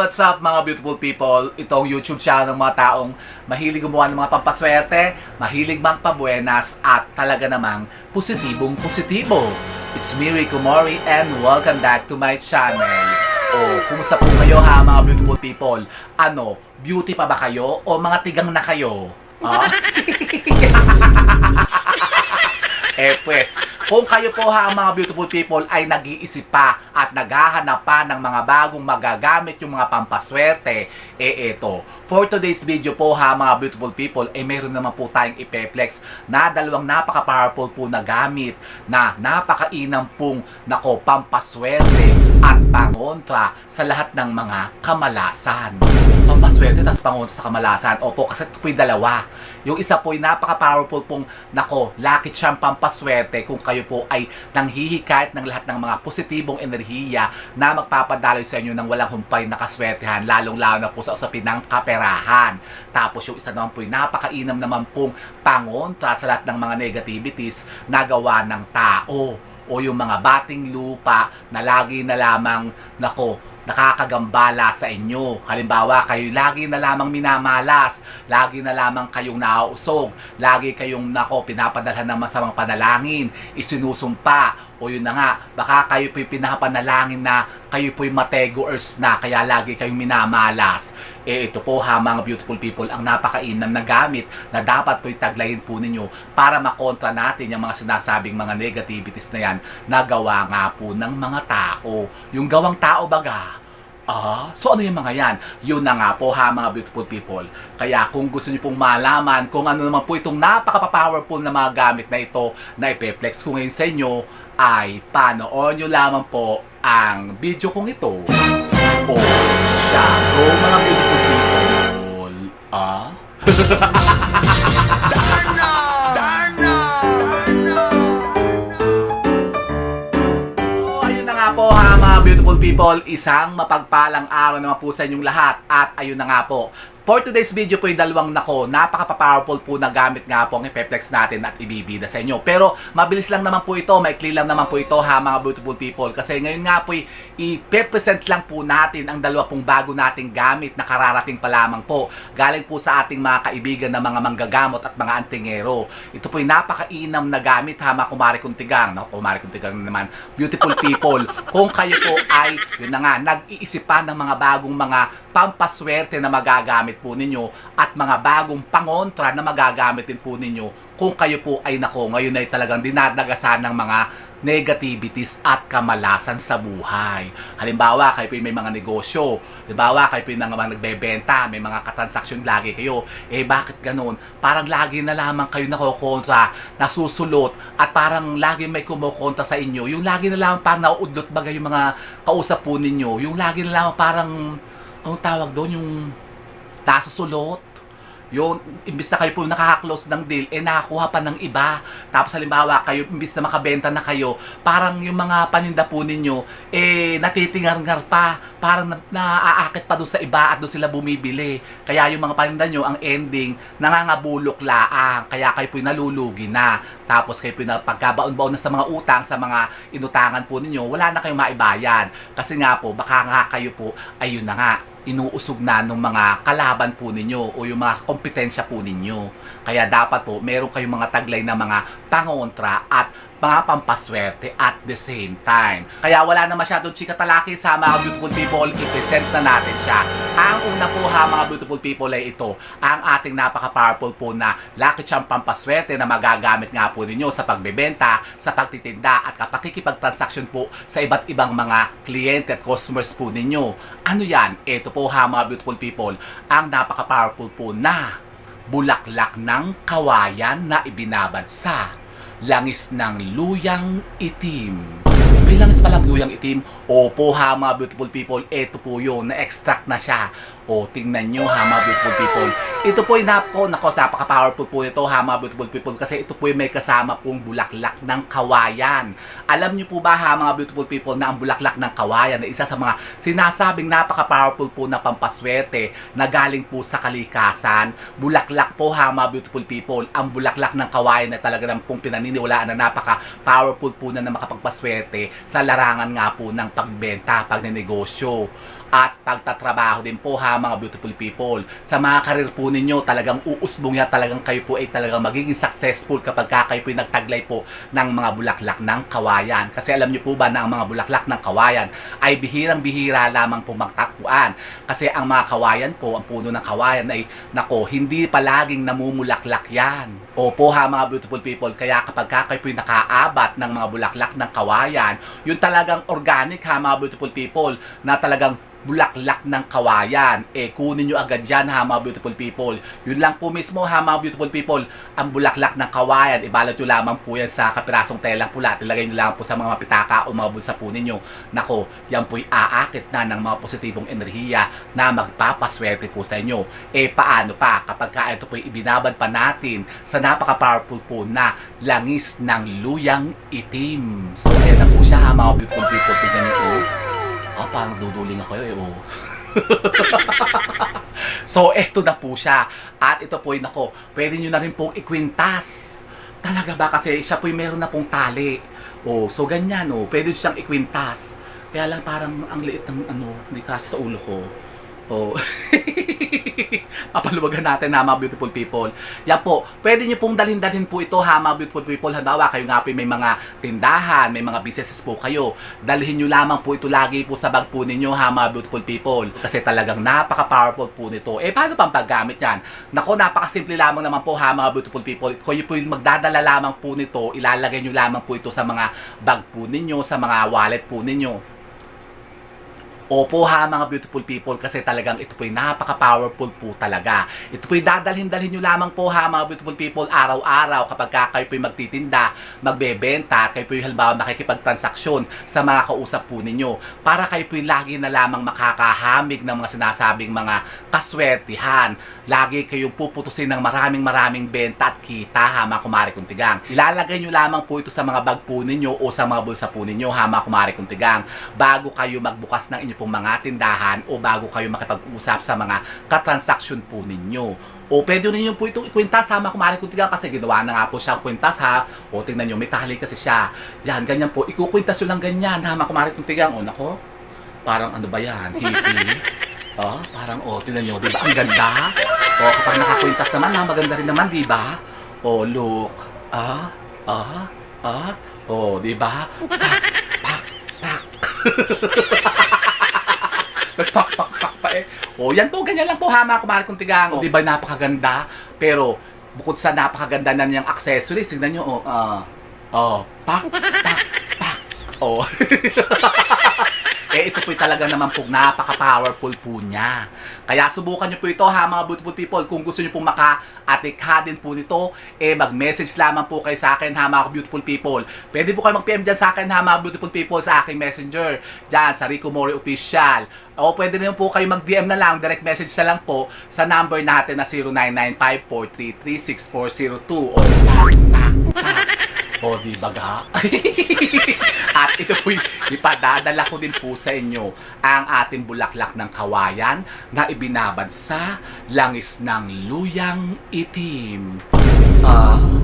What's up mga beautiful people? Itong YouTube channel ng mga taong mahilig gumawa ng mga pampaswerte, mahilig magpabuenas at talaga namang positibong positibo. It's me, Rico Mori, and welcome back to my channel. Kumusta po kayo ha mga beautiful people? Beauty pa ba kayo o mga tigang na kayo? Pues, kung kayo po ha mga beautiful people ay nag-iisip pa at naghahanap pa ng mga bagong magagamit yung mga pampaswerte, eto. For today's video po ha mga beautiful people, meron naman po tayong ipeplex na dalawang napaka-powerful po na gamit na napakainam pong pampaswerte at pangontra sa lahat ng mga kamalasan. Pampaswerte tas pangontra sa kamalasan. Opo, kasi ito po'y dalawa. Yung isa po'y napaka-powerful pong lucky charm pampaswerte kung kayo po ay nanghihikayat ng lahat ng mga positibong enerhiya na magpapadaloy sa inyo ng walang humpay na kaswertehan, lalong-lalo na po sa usapin ng kaperahan. Tapos yung isa naman po'y napakainam naman pong pangontra sa lahat ng mga negativities na gawa ng tao o yung mga bating lupa na lagi na lamang nakakagambala sa inyo. Halimbawa, kayo lagi na lamang minamalas, lagi na lamang kayong nauusog, lagi kayong pinapadalhan ng masamang panalangin, isinusumpa, o yun na nga, baka kayo po'y pinapanalangin na kayo po'y mategoers na, kaya lagi kayong minamalas. Ito po ha mga beautiful people, ang napakainam na gamit na dapat po'y taglayin po ninyo para makontra natin yung mga sinasabing mga negativities na yan na gawa nga po ng mga tao. Yung gawang tao baga. So ano yung mga yan? Yun na nga po ha mga beautiful people. Kaya kung gusto niyo pong malaman kung ano naman po itong napaka-powerful na mga gamit na ito na ipeplex ko ngayon sa inyo, ay panoorin nyo lamang po ang video kong ito. Siya, go mga beautiful people. Ayun na nga po ha mga beautiful people, isang mapagpalang araw naman po sa inyong lahat. At ayun na nga po, for today's video po yung dalawang napaka-powerful po na gamit nga po ang ipeplex natin at ibibida sa inyo. Pero mabilis lang naman po ito, maikli lang naman po ito ha mga beautiful people. Kasi ngayon nga po i-present lang po natin ang dalawa pong bago nating gamit na kararating pa lamang po. Galing po sa ating mga kaibigan na mga manggagamot at mga antingero. Ito po yung napakainam na gamit ha mga kumari kong tigang. Kumari kong tigang naman, beautiful people. Kung kayo po ay, yun na nga, nag-iisip pa ng mga bagong mga pampaswerte na magagamit po ninyo at mga bagong pangontra na magagamit din po ninyo kung kayo po ay ngayon ay talagang dinadagasan ng mga negativities at kamalasan sa buhay. Halimbawa, kayo po may mga negosyo. Halimbawa, kayo po naman nagbebenta, may mga katransaksyon lagi kayo. Bakit ganun? Parang lagi na lamang kayo nakokontra, nasusulot, at parang lagi may kumukontra sa inyo. Yung lagi na lamang parang nauudlot bagay yung mga kausap po ninyo. Yung lagi na lamang parang ang tawag doon, yung nasusulot. Yung imbis na kayo po nakaka-close ng deal, nakakuha pa ng iba. Tapos halimbawa, kayo imbis na makabenta na kayo, parang yung mga paninda po ninyo, natitingar-ngar pa. Parang naaakit pa doon sa iba at doon sila bumibili. Kaya yung mga paninda nyo, ang ending, nangangabulok laang. Kaya kayo po nalulugi na. Tapos kayo po pagkabaon-baon na sa mga utang, sa mga inutangan po ninyo, wala na kayong maibayan. Kasi nga po, baka nga kayo po, ayun na nga, inuusog na ng mga kalaban po ninyo o yung mga kompetensya po ninyo. Kaya dapat po, meron kayong mga taglay na mga pangontra at mga pampaswerte at the same time. Kaya wala na masyadong chika-talaki sa mga beautiful people, i-present na natin siya. Ang una po ha mga beautiful people ay ito, ang ating napaka-powerful po na lucky charm pampaswerte na magagamit nga po ninyo sa pagbebenta, sa pagtitinda at pakikipag-transaction po sa iba't ibang mga kliyente at customers po ninyo. Ano yan? Ito po ha mga beautiful people, ang napaka-powerful po na bulaklak ng kawayan na ibinabad sa langis ng luyang itim. May langis palang luyang itim? Opo ha mga beautiful people, ito po yun, na-extract na siya. Tingnan nyo ha mga beautiful people. Ito po yung napaka-powerful po ito ha mga beautiful people, kasi ito po yung may kasama pong bulaklak ng kawayan. Alam nyo po ba ha mga beautiful people na ang bulaklak ng kawayan na isa sa mga sinasabing napaka-powerful po na pampaswerte na galing po sa kalikasan? Bulaklak po ha mga beautiful people, ang bulaklak ng kawayan na talaga ng pong pinaniniwalaan na napaka-powerful po na makapagpaswerte sa larangan nga po ng pagbenta, pagnenegosyo, at pagtatrabaho din po ha mga beautiful people. Sa mga karir po ninyo, talagang uusbong yan, talagang kayo po ay talagang magiging successful kapag kayo po ay nagtaglay po ng mga bulaklak ng kawayan. Kasi alam niyo po ba na ang mga bulaklak ng kawayan ay bihirang-bihira lamang po magtakbuan. Kasi ang mga kawayan po, ang puno ng kawayan ay, nako, hindi palaging namumulaklak yan. Opo ha mga beautiful people, kaya kapag kayo po ay nakaabat ng mga bulaklak ng kawayan, yun talagang organic ha mga beautiful people, na talagang bulaklak ng kawayan. Kunin nyo agad yan ha mga beautiful people. Yun lang po mismo ha mga beautiful people, ang bulaklak ng kawayan. Ibalot nyo lamang po yan sa kapirasong telang pula. Ilagay nyo lang po sa mga pitaka o mga bulsa po ninyo. Nako, yan po'y aakit na ng mga positibong enerhiya na magpapaswerte po sa inyo. Paano pa kapag ito po'y ibinabad pa natin sa napaka-powerful po na langis ng luyang itim. So ayan na po siya ha mga beautiful people. Tignan nyo po. Parang duduling ako oh. So, eto na po siya. At ito po nako, pwede nyo na rin pong ikwintas. Talaga ba? Kasi siya po meron na pong tali. So ganyan pwede siyang ikwintas. Kaya lang parang ang liit ng hindi kasi sa ulo ko. Papaluwagan natin ha mga beautiful people. Yan po, pwede nyo pong dalhin po ito ha mga beautiful people. Halimbawa, kayo nga po may mga tindahan, may mga businesses po kayo. Dalhin nyo lamang po ito lagi po sa bag po ninyo ha mga beautiful people. Kasi talagang napaka-powerful po nito. Paano pang paggamit yan? Nako, napakasimple lamang naman po ha mga beautiful people. Kung po yung magdadala lamang po nito, ilalagay nyo lamang po ito sa mga bag po ninyo, sa mga wallet po ninyo. Opo ha mga beautiful people, kasi talagang ito po'y napaka-powerful po talaga. Ito po'y dadalhin nyo lamang po ha mga beautiful people araw-araw kapag kayo po'y magtitinda, magbebenta, kayo po'y halimbawa makikipagtransaksyon sa mga kausap po ninyo. Para kayo po'y lagi na lamang makakahamig ng mga sinasabing mga kaswertihan. Lagi kayong puputusin ng maraming benta at kita ha mga kumari kong tigang. Ilalagay nyo lamang po ito sa mga bag po ninyo o sa mga bulsa po ninyo ha mga kumari kong tigang, bago kayo magbukas ng inyong pong mga tindahan o bago kayo makipag-usap sa mga katransaksyon po ninyo. O pwede ninyo po itong ikwintas ha mga kumari kong tigang, kasi ginawa na nga po siyang kwintas ha. O tingnan nyo, may tali kasi siya. Yan, ganyan po. Ikukwintas nyo lang ganyan ha mga kumari kong tigang. O nako, parang ano ba yan? Hippie. Parang tingnan nyo, diba? Ang ganda. Kapag nakakwintas naman ha, maganda rin naman, diba? Look. Diba? Pak. Nagpak pa yan po, ganyan lang po ha mga kumari kong tigang. Diba napakaganda? Pero, bukod sa napakaganda na niyang accessories, tignan nyo, pak. Ito po talaga naman po napaka-powerful po niya. Kaya subukan nyo po ito ha mga beautiful people. Kung gusto nyo po maka-atikha din po nito, mag-message lamang po kayo sa akin ha mga beautiful people. Pwede po kayo mag-PM dyan sa akin ha mga beautiful people sa aking messenger. Dyan sa Rico Mori Official. O pwede rin po kayo mag-DM na lang, direct message na lang po sa number natin na 0995-433-6402. Di baga? At ito po, ipadadala ko din po sa inyo ang ating bulaklak ng kawayan na ibinabad sa langis ng luyang itim. Pak!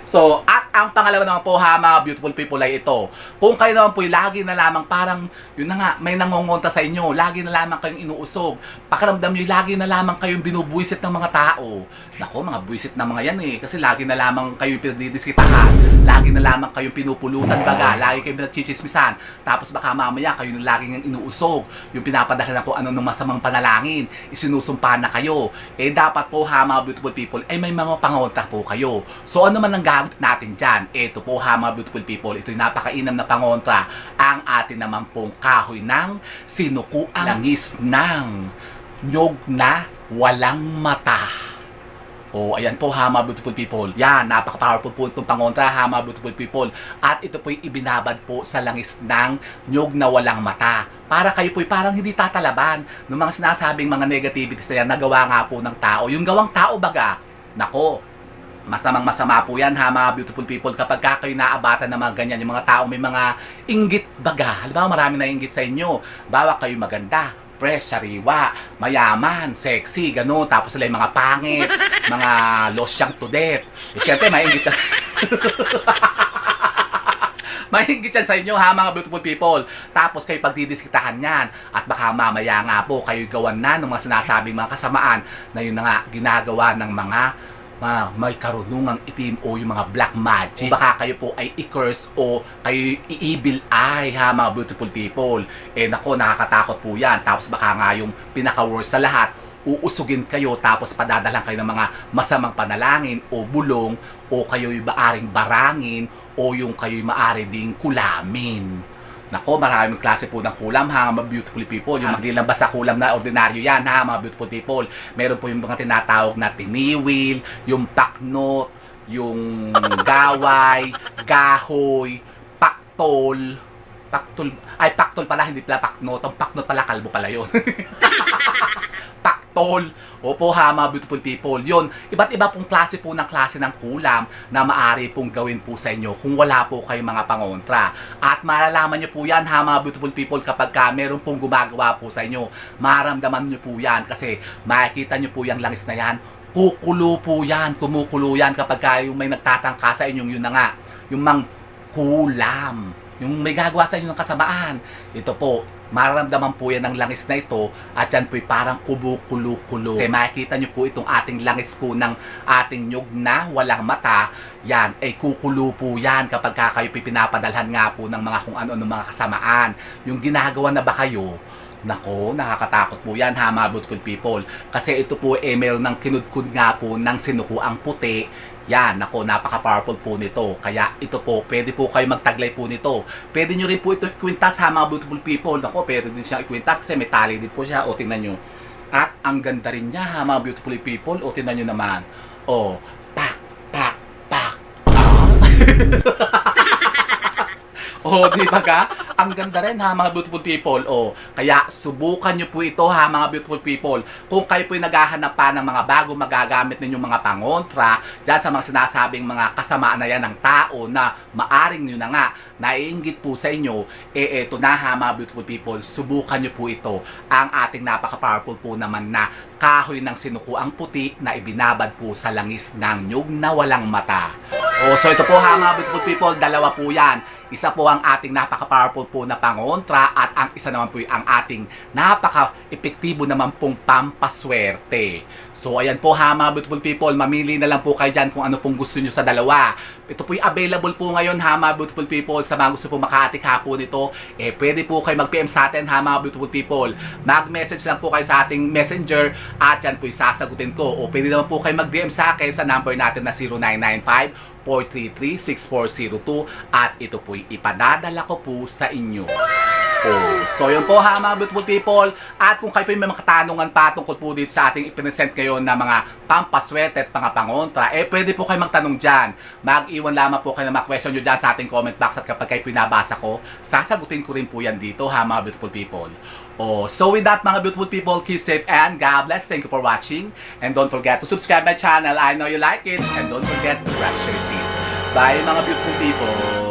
So, at ang pangalawa naman po ha mga beautiful people ay ito. Kung kayo naman po lagi na lamang parang, yun na nga, may nangongonta sa inyo, lagi na lamang kayong inuusog, pakiramdam nyo, lagi na lamang kayong binubuisit ng mga tao. Nako, mga buisit na mga yan kasi lagi na lamang kayong pinagdidiskitahan, lagi na lamang kayong pinupulutan baga, lagi kayong pinagchichismisan, tapos baka mamaya kayo na lagi ng inuusog, yung pinapadala na kung ano ng masamang panalangin, isinusumpa na kayo. Dapat po ha mga beautiful people, may mga pangontra po kayo. So ano man ang gamit natin dyan? Ito po ha mga beautiful people, ito'y napakainam na pangontra. Ang atin naman pong kahoy ng sinukuang langis ng nyog na walang mata. Ayan po ha mga beautiful people. Yan, napaka-powerful po itong pangontra ha mga beautiful people. At ito po'y ibinabad po sa langis ng nyog na walang mata. Para kayo po'y parang hindi tatalaban ng mga sinasabing mga negativities na yan na gawa nga po ng tao. Yung gawang tao baga, nako, masamang-masama po yan ha mga beautiful people kapag kayo naabatan ng mga ganyan, yung mga tao may mga inggit baga. Halimbawa marami na inggit sa inyo, bawa kayo maganda, fresh, sariwa, mayaman, sexy, gano'n, tapos sila yung mga pangit, mga losyang to death. Siyempre may inggit kasi Mahingit yan sa inyo ha mga beautiful people. Tapos kayo pagdidiskitahan yan. At baka mamaya nga po kayo gawan na ng mga sinasabing mga kasamaan na yun na nga ginagawa ng mga may karunungang itim o yung mga black magic. Baka kayo po ay i-curse o kayo i-evil eye ha mga beautiful people. Eh nako, nakakatakot po yan. Tapos baka nga yung pinaka-worst sa lahat, uusugin kayo tapos padadalang kayo ng mga masamang panalangin o bulong o kayo'y maaring barangin o yung kayo'y maaari ding kulamin. Nako, maraming klase po ng kulam ha, mga beautiful people. Yung hindi lang basta kulam na ordinaryo yan ha, mga beautiful people. Meron po yung mga tinatawag na tiniwil, yung paknot, yung gaway, gahoy, paktol. Paktol pala, hindi pala paknot. Ang paknot pala, kalbo pala yun. Paktol. Opo ha, mga beautiful people. Yun, iba't iba pong klase ng kulam na maaari pong gawin po sa inyo kung wala po kayong mga pangontra. At malalaman nyo po yan ha, mga beautiful people, kapag meron pong gumagawa po sa inyo. Maramdaman nyo po yan kasi makikita nyo po yung langis na yan. Kukulo po yan, kumukulo yan kapag yung may nagtatangka sa inyong yun na nga. Yung mang kulam. Yung may gagawa sa inyo ng kasamaan. Ito po, mararamdaman po yan ng langis na ito at yan po'y parang kubo-kulo-kulo. Kasi makikita nyo po itong ating langis po ng ating nyug na walang mata. Yan, ay kukulo po yan kapag kayo pinapadalhan nga po ng mga kung ano-ano mga kasamaan. Yung ginagawa na ba kayo? Nako, nakakatakot po yan ha mga beautiful people. Kasi ito po meron ng kinudkud nga po ng sinukuang puti. Yan, nako, napaka-powerful po nito. Kaya ito po, pwede po kayo magtaglay po nito. Pwede nyo rin po ito ikwintas ha mga beautiful people. Nako, pwede din siyang ikwintas kasi may tali din po siya. O, tingnan nyo. At ang ganda rin niya ha mga beautiful people. O, tingnan nyo naman. O, pak. Oh, di ba ka? Ang ganda rin ha mga beautiful people. Oh, kaya subukan nyo po ito ha mga beautiful people. Kung kayo po naghahanap pa ng mga bago magagamit ninyong mga pangontra dyan sa mga sinasabing mga kasamaan na yan ng tao na maaring nyo na nga naiinggit po sa inyo, eto na ha mga beautiful people, subukan nyo po ito. Ang ating napaka-powerful po naman na kahoy ng sinukuang puti na ibinabad po sa langis ng nyug na walang mata. Oh, so ito po ha mga beautiful people, dalawa po yan. Isa po ang ating napaka-powerful po na pangontra at ang isa naman po ang ating napaka-epektibo naman pong pampaswerte. So ayan po ha mga beautiful people, mamili na lang po kayo dyan kung ano pong gusto nyo sa dalawa. Ito po available po ngayon ha mga beautiful people. Sa mga gusto po makahatik ha po nito, pwede po kayo mag-PM sa atin ha mga beautiful people. Mag-message lang po kayo sa ating messenger at yan po sasagutin ko. O pwede naman po kayo mag-DM sa akin sa number natin na 0995-433-6402 at ito po'y ipadadala ko po sa inyo. Oh, so yun po ha mga beautiful people. At kung kayo po may mga katanungan pa tungkol po dito sa ating ipinesent kayo na mga pampaswerte at mga pangontra, pwede po kayo magtanong dyan. Mag-iwan lamang po kayo ng mga question nyo dyan sa ating comment box at kapag kayo pinabasa ko, sasagutin ko rin po yan dito ha mga beautiful people. Oh, so with that mga beautiful people, keep safe and God bless. Thank you for watching. And don't forget to subscribe my channel. I know you like it. And don't forget to brush your teeth. Bye mga beautiful people.